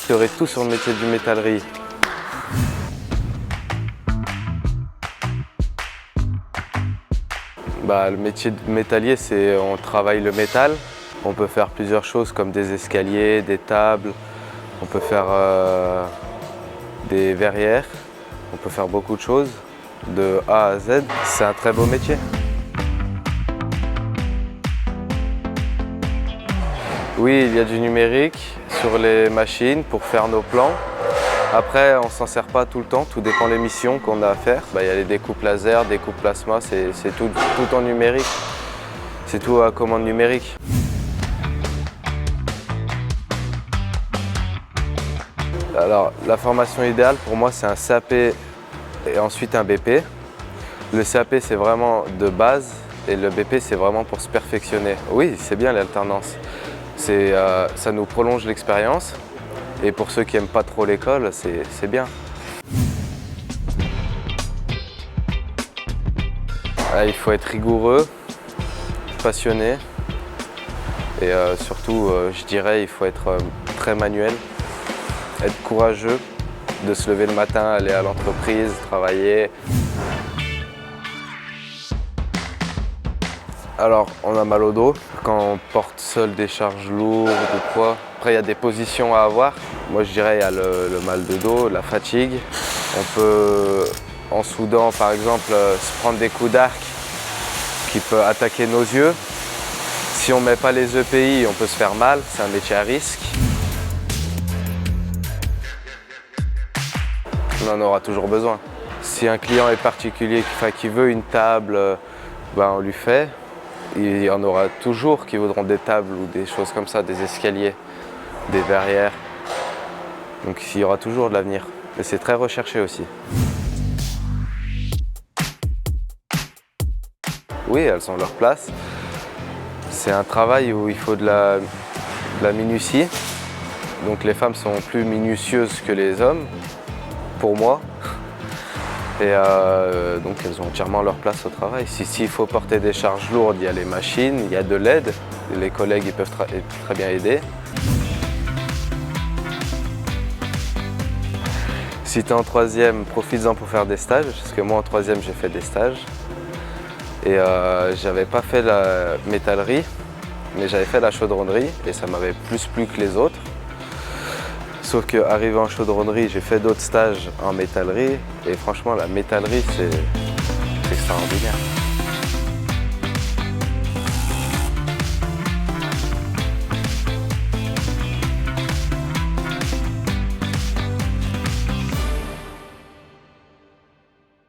J'aurais tout sur le métier du métallerie. Le métier de métallier, c'est on travaille le métal. On peut faire plusieurs choses comme des escaliers, des tables. On peut faire des verrières. On peut faire beaucoup de choses de A à Z. C'est un très beau métier. Oui, il y a du numérique sur les machines pour faire nos plans. Après, on ne s'en sert pas tout le temps, tout dépend des missions qu'on a à faire. Il y a les découpes laser, découpes plasma, c'est tout en numérique. C'est tout à commande numérique. Alors, la formation idéale pour moi, c'est un CAP et ensuite un BP. Le CAP, c'est vraiment de base et le BP, c'est vraiment pour se perfectionner. Oui, c'est bien l'alternance. Ça nous prolonge l'expérience. Et pour ceux qui n'aiment pas trop l'école, c'est bien. Il faut être rigoureux, passionné et surtout, je dirais, il faut être très manuel, être courageux, de se lever le matin, aller à l'entreprise, travailler. Alors, on a mal au dos quand on porte seul des charges lourdes ou quoi. Après, il y a des positions à avoir. Moi, je dirais il y a le mal de dos, la fatigue. On peut, en soudant par exemple, se prendre des coups d'arc qui peuvent attaquer nos yeux. Si on ne met pas les EPI, on peut se faire mal. C'est un métier à risque. On en aura toujours besoin. Si un client est particulier, qui veut une table, on lui fait. Il y en aura toujours qui voudront des tables ou des choses comme ça, des escaliers, des verrières. Donc il y aura toujours de l'avenir. Et c'est très recherché aussi. Oui, elles ont leur place. C'est un travail où il faut de la minutie. Donc les femmes sont plus minutieuses que les hommes, pour moi. Et donc elles ont entièrement leur place au travail. S'il faut porter des charges lourdes, il y a les machines, il y a de l'aide. Les collègues ils peuvent très bien aider. Si tu es en troisième, profites-en pour faire des stages, parce que moi en troisième j'ai fait des stages. Et j'avais pas fait la métallerie, mais j'avais fait la chaudronnerie et ça m'avait plus plu que les autres. Sauf qu'arrivé en chaudronnerie, j'ai fait d'autres stages en métallerie et franchement la métallerie c'est extraordinaire.